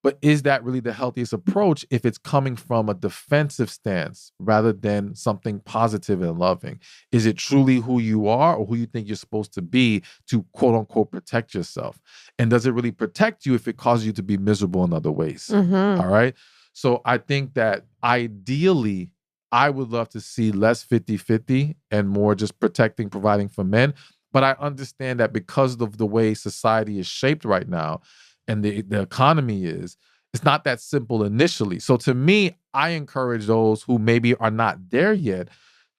But is that really the healthiest approach if it's coming from a defensive stance rather than something positive and loving? Is it truly who you are or who you think you're supposed to be to quote unquote protect yourself? And does it really protect you if it causes you to be miserable in other ways? All right. So I think that ideally, I would love to see less 50-50 and more just protecting, providing for men. But I understand that because of the way society is shaped right now, and the economy is, it's not that simple initially. So to me, I encourage those who maybe are not there yet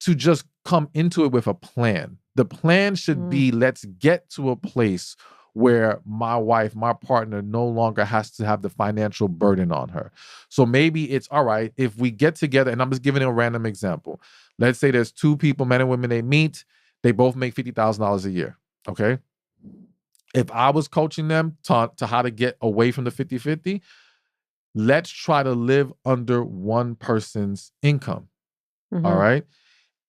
to just come into it with a plan. The plan should be, let's get to a place where my wife, my partner no longer has to have the financial burden on her. So maybe it's all right if we get together, and I'm just giving a random example. Let's say there's two people, men and women, they meet, they both make $50,000 a year, okay? If I was coaching them to how to get away from the 50-50, let's try to live under one person's income, all right?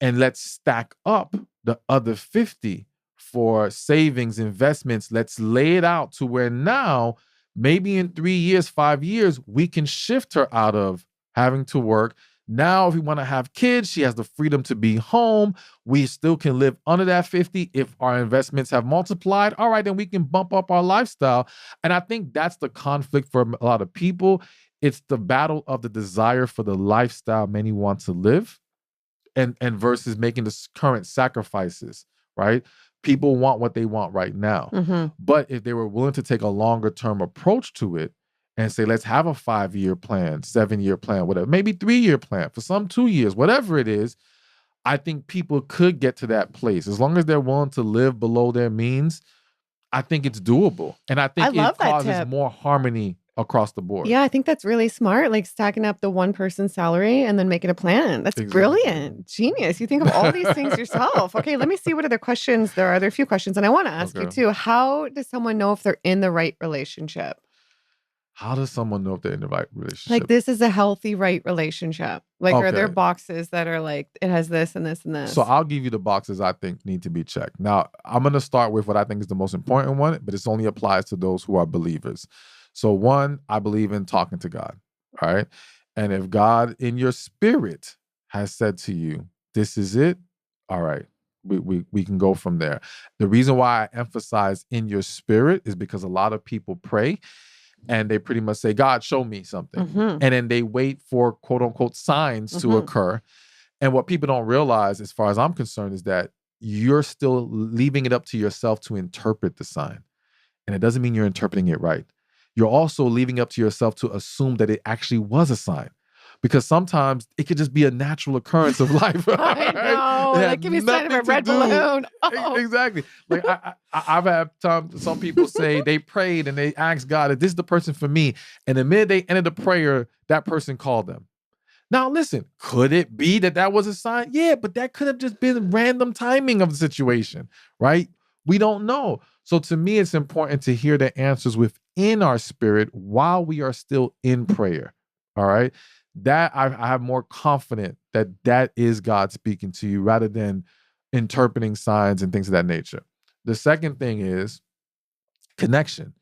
And let's stack up the other 50 for savings, investments. Let's lay it out to where now Maybe in 3 years, 5 years, we can shift her out of having to work. Now, if we want to have kids, she has the freedom to be home. We still can live under that 50. If our investments have multiplied, all right, then we can bump up our lifestyle. And I think that's the conflict for a lot of people. It's the battle of the desire for the lifestyle many want to live and versus making the current sacrifices, right? People want what they want right now. Mm-hmm. But if they were willing to take a longer term approach to it, and say, let's have a 5-year plan, 7-year plan, whatever, maybe 3-year plan, for some 2 years, whatever it is, I think people could get to that place. As long as they're willing to live below their means, I think it's doable. And I think love it that causes tip. more harmony across the board. Yeah, I think that's really smart. Like stacking up the one person's salary and then making a plan. That's brilliant. Genius. You think of all these things yourself. Okay, let me see what other questions there are. There are a few questions. And I want to ask you too, how does someone know if they're in the right relationship? How does someone know if they're in the right relationship? Like, this is a healthy, right relationship. Like, are there boxes that are like, it has this and this and this? So I'll give you the boxes I think need to be checked. Now, I'm going to start with what I think is the most important one, but it only applies to those who are believers. So one, I believe in talking to God, all right? And if God in your spirit has said to you, this is it, all right, we can go from there. The reason why I emphasize in your spirit is because a lot of people pray and they pretty much say, God, show me something. Mm-hmm. And then they wait for quote unquote signs to occur. And what people don't realize, as far as I'm concerned, is that you're still leaving it up to yourself to interpret the sign. And it doesn't mean you're interpreting it right. You're also leaving up to yourself to assume that it actually was a sign. Because sometimes it could just be a natural occurrence of life. I know. Like, give me a sign of a red balloon. Oh. Exactly. Like I've had some people say they prayed and they asked God, if this is the person for me. And the minute they ended the prayer, that person called them. Now, listen, could it be that was a sign? Yeah, but that could have just been random timing of the situation, right? We don't know. So to me, it's important to hear the answers within our spirit while we are still in prayer, all right? That I have more confident that is God speaking to you rather than interpreting signs and things of that nature. The second thing is connection.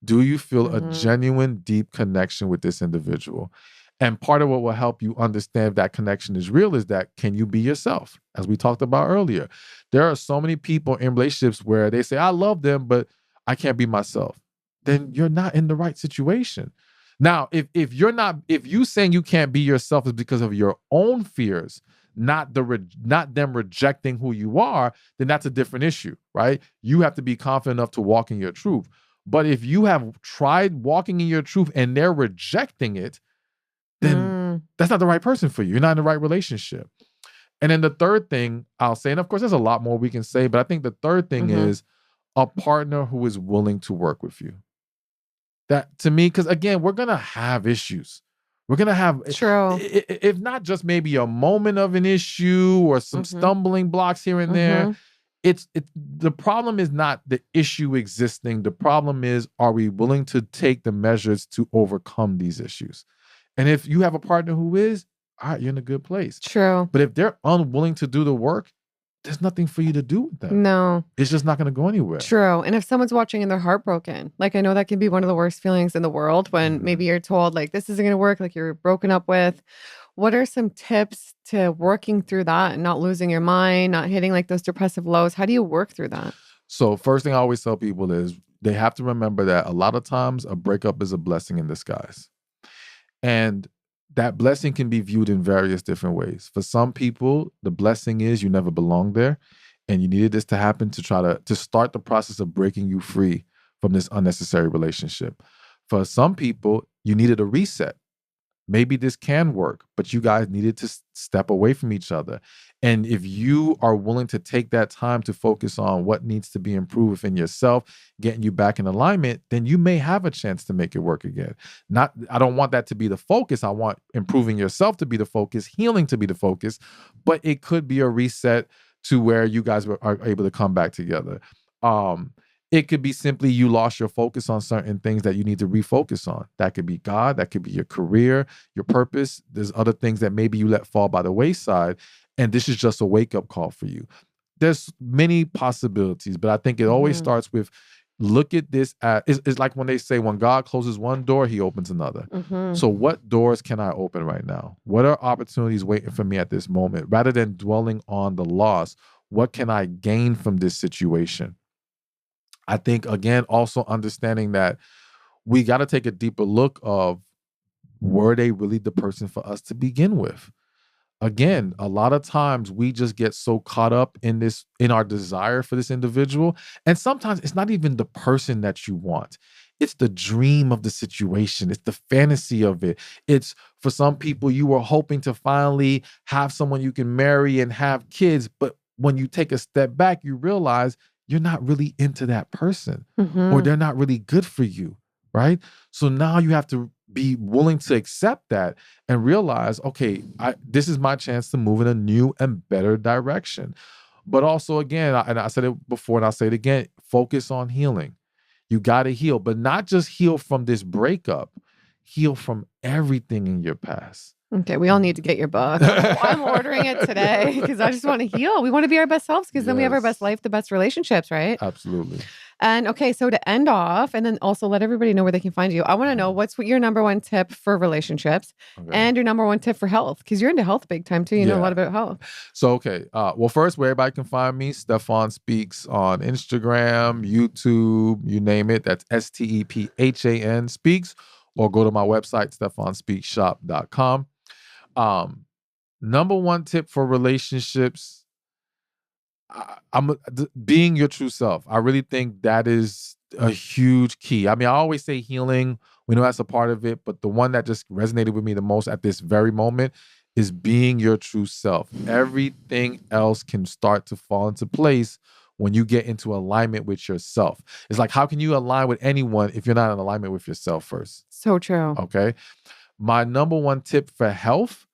Do you feel a genuine, deep connection with this individual? And part of what will help you understand if that connection is real is that, can you be yourself? As we talked about earlier, there are so many people in relationships where they say, I love them, but I can't be myself. Then you're not in the right situation. Now, if you saying you can't be yourself is because of your own fears, not them rejecting who you are, then that's a different issue, right? You have to be confident enough to walk in your truth. But if you have tried walking in your truth and they're rejecting it, then that's not the right person for you. You're not in the right relationship. And then the third thing I'll say, and of course there's a lot more we can say, but I think the third thing is a partner who is willing to work with you. That, to me, because again, we're going to have issues. We're going to have, if not just maybe a moment of an issue or some stumbling blocks here and there, it's the problem is not the issue existing. The problem is, are we willing to take the measures to overcome these issues? And if you have a partner who is, all right, you're in a good place. True. But if they're unwilling to do the work, there's nothing for you to do with them. No. It's just not going to go anywhere. True. And if someone's watching and they're heartbroken, like, I know that can be one of the worst feelings in the world when maybe you're told, like, this isn't going to work, like you're broken up with. What are some tips to working through that and not losing your mind, not hitting like those depressive lows? How do you work through that? So first thing I always tell people is they have to remember that a lot of times a breakup is a blessing in disguise. And that blessing can be viewed in various different ways. For some people, the blessing is you never belonged there, and you needed this to happen to try to start the process of breaking you free from this unnecessary relationship. For some people, you needed a reset. Maybe this can work, but you guys needed to step away from each other. And if you are willing to take that time to focus on what needs to be improved within yourself, getting you back in alignment, then you may have a chance to make it work again. I don't want that to be the focus. I want improving yourself to be the focus, healing to be the focus, but it could be a reset to where you guys are able to come back together. It could be simply you lost your focus on certain things that you need to refocus on. That could be God. That could be your career, your purpose. There's other things that maybe you let fall by the wayside. And this is just a wake-up call for you. There's many possibilities, but I think it always starts with look at this as it's like when they say when God closes one door, he opens another. Mhm. So what doors can I open right now? What are opportunities waiting for me at this moment? Rather than dwelling on the loss, what can I gain from this situation? I think, again, also understanding that we got to take a deeper look of, were they really the person for us to begin with? Again, a lot of times we just get so caught up in this, in our desire for this individual. And sometimes it's not even the person that you want. It's the dream of the situation. It's the fantasy of it. It's, for some people, you were hoping to finally have someone you can marry and have kids. But when you take a step back, you realize you're not really into that person, or Mhm. they're not really good for you, right? So now you have to be willing to accept that and realize, okay, this is my chance to move in a new and better direction. But also, again, and I said it before and I'll say it again, focus on healing. You got to heal, but not just heal from this breakup, heal from everything in your past. Okay, we all need to get your book. I'm ordering it today because I just want to heal. We want to be our best selves because then we have our best life, the best relationships, right? Absolutely. And okay, so to end off, and then also let everybody know where they can find you, I want to know what's your number one tip for relationships and your number one tip for health, because you're into health big time too. You know a lot about health. So, okay. Well, first, where everybody can find me, Stephan Speaks on Instagram, YouTube, you name it. That's STEPHAN Speaks, or go to my website, stephanspeakshop.com. Number one tip for relationships, being your true self. I really think that is a huge key. I mean, I always say healing. We know that's a part of it, but the one that just resonated with me the most at this very moment is being your true self. Everything else can start to fall into place when you get into alignment with yourself. It's like, how can you align with anyone if you're not in alignment with yourself first? So true. Okay. My number one tip for health,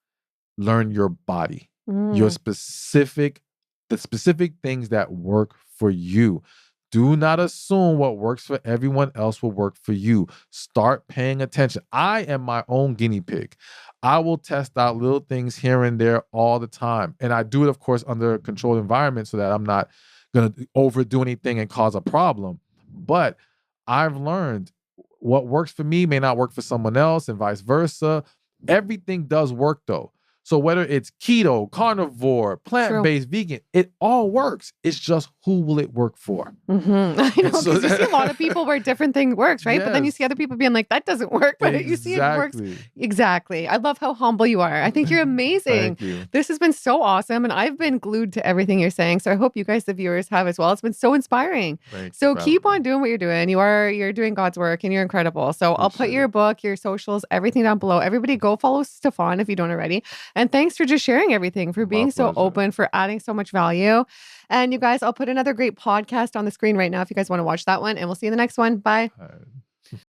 learn your body, your the specific things that work for you. Do not assume what works for everyone else will work for you. Start paying attention. I am my own guinea pig. I will test out little things here and there all the time. And I do it, of course, under a controlled environment so that I'm not going to overdo anything and cause a problem. But I've learned what works for me may not work for someone else, and vice versa. Everything does work, though. So whether it's keto, carnivore, plant-based, vegan, it all works. It's just, who will it work for? Mm-hmm. I know, because you see a lot of people where different thing works, right? But then you see other people being like, that doesn't work, but you see it works. Exactly. I love how humble you are. I think you're amazing. Thank you. This has been so awesome, and I've been glued to everything you're saying. So I hope you guys, the viewers, have as well. It's been so inspiring. So keep on doing what you're doing. You're doing God's work, and you're incredible. So I'll put your book, your socials, everything down below. Everybody go follow Stephan if you don't already. And thanks for just sharing everything, for being so open, for adding so much value. And you guys, I'll put another great podcast on the screen right now if you guys want to watch that one. And we'll see you in the next one. Bye.